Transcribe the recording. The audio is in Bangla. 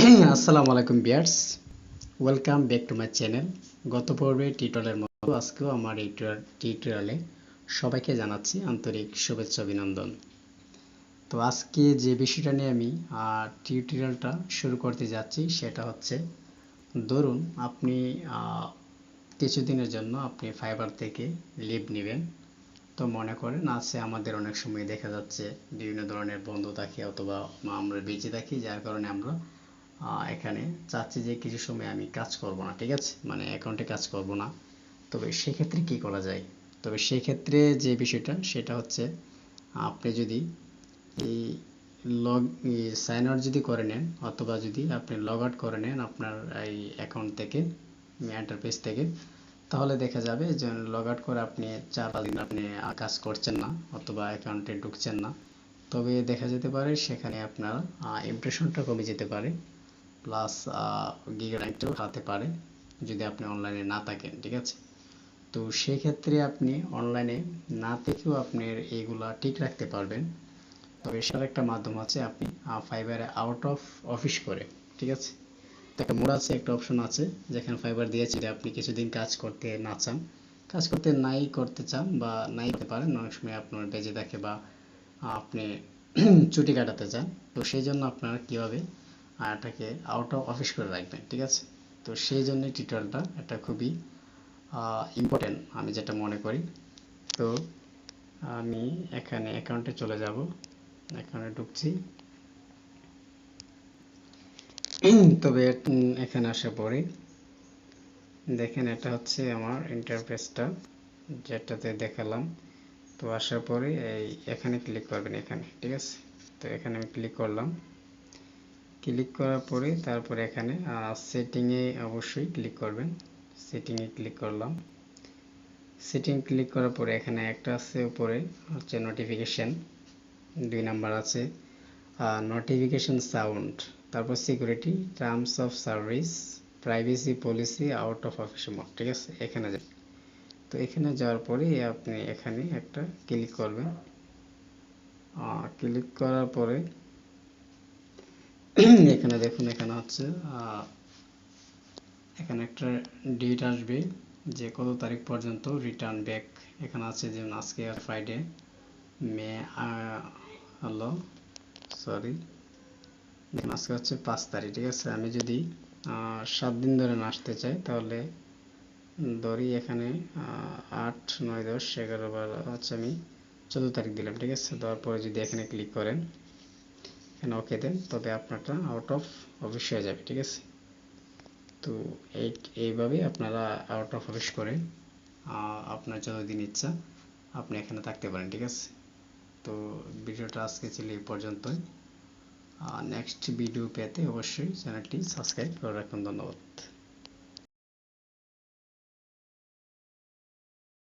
আসসালামু আলাইকুম viewers, welcome back to my channel. গত পর্বে টিউটোরিয়ালের মতো আজকেও আমার এই টিউটোরিয়ালে সবাইকে জানাচ্ছি আন্তরিক শুভেচ্ছা অভিনন্দন। তো আজকে যে বিষয়টা নিয়ে আমি টিউটোরিয়ালটা শুরু করতে যাচ্ছি সেটা হচ্ছে, ধরুন আপনি কিছুদিনের জন্য আপনি ফাইবার থেকে লিভ নেবেন। তো মনে করেন আছে আমাদের অনেক সময় দেখা যাচ্ছে বিভিন্ন ধরনের বন্ধ থাকে অথবা আমরা বেঁচে থাকি, যার কারণে আমরা এখানে চাচ্ছি যে কিছু সময় আমি কাজ করব না, ঠিক আছে, মানে অ্যাকাউন্টে কাজ করব না। তবে সেক্ষেত্রে কি করা যায়? তবে সেক্ষেত্রে যে বিষয়টা সেটা হচ্ছে, আপনি যদি এই লগ সাইন আউট যদি করে নেন অথবা যদি আপনি লগ আউট করে নেন আপনার এই অ্যাকাউন্ট থেকে, ইন্টারফেস থেকে, তাহলে দেখা যাবে যে লগ আউট করে আপনি 4-5 দিন আপনি কাজ করছেন না অথবা অ্যাকাউন্টে ঢুকছেন না। তবে দেখা যেতে পারে সেখানে আপনার ইমপ্রেশনটা কমে যেতে পারে, প্লাস গিগারাইটও হারাতে পারে যদি আপনি অনলাইনে না থাকেন, ঠিক আছে। তো সেক্ষেত্রে আপনি অনলাইনে না থেকেও আপনি এইগুলা ঠিক রাখতে পারবেন। তবে সেটার একটা মাধ্যম আছে, আপনি ফাইবারে আউট অফ অফিস করে, ঠিক আছে। তো একটা মোড আছে, একটা অপশন আছে যেখানে ফাইবার দিয়েছে যে আপনি কিছুদিন কাজ করতে না চান, কাজ করতে নাই করতে চান বা নাই করতে পারেন, অনেক সময় আপনার বেজে থাকে বা আপনি ছুটি কাটাতে চান। তো সেই জন্য আপনারা কীভাবে এটাকে আউট অফ অফিস করে রাখবেন, ঠিক আছে। তো সেই জন্য টিউটোরিয়ালটা এটা খুবই ইম্পর্টেন্ট আমি যেটা মনে করি। তো আমি এখানে অ্যাকাউন্টে চলে যাব, এখানে ঢুকছি। তবে এখানে আসার পরে দেখেন এটা হচ্ছে আমার ইন্টারফেসটা যেটাতে দেখালাম। তো আসার পরে এই এখানে ক্লিক করবেন, এখানে, ঠিক আছে। তো এখানে আমি ক্লিক করলাম, ক্লিক করার পরে তারপরে এখানে সেটিংয়ে অবশ্যই ক্লিক করবেন। সেটিংয়ে ক্লিক করলাম, সেটিং ক্লিক করার পরে এখানে একটা আছে উপরে হচ্ছে নোটিফিকেশন, 2 নাম্বার আছে নোটিফিকেশন সাউন্ড, তারপর security, terms of service, privacy policy, out of office mode, ঠিক আছে। এখানে যান। তো এখানে যাওয়ার পরে আপনি এখানে একটা ক্লিক করবেন। ক্লিক করার পরে এখানে দেখুন, এখানে হচ্ছে এখানে একটা ডেট আসবে যে কত তারিখ পর্যন্ত রিটার্ন ব্যাক। এখানে আছে যেমন আজকে ফ্রাইডে, মে হলো সরি দেখুন আজকে হচ্ছে 5 তারিখ, ঠিক আছে। আমি যদি 7 দিন ধরে না আসতে চাই তাহলে ধরি এখানে 8, 9, 10, 11, 12 হচ্ছে আমি 14 তারিখ দিলাম, ঠিক আছে। দেওয়ার পরে যদি এখানে ক্লিক করেন, এখানে ওকে দেন, তবে আপনারটা আউট অফ অফিস হয়ে যাবে, ঠিক আছে। তো এইভাবে আপনারা আউট অফ অফিস করে আপনার যতদিন ইচ্ছা আপনি এখানে থাকতে পারেন, ঠিক আছে। তো ভিডিওটা আজকে ছিল এই পর্যন্তই। নেক্সট ভিডিও পেতে অবশ্যই চ্যানেলটি সাবস্ক্রাইব করে রাখুন। ধন্যবাদ।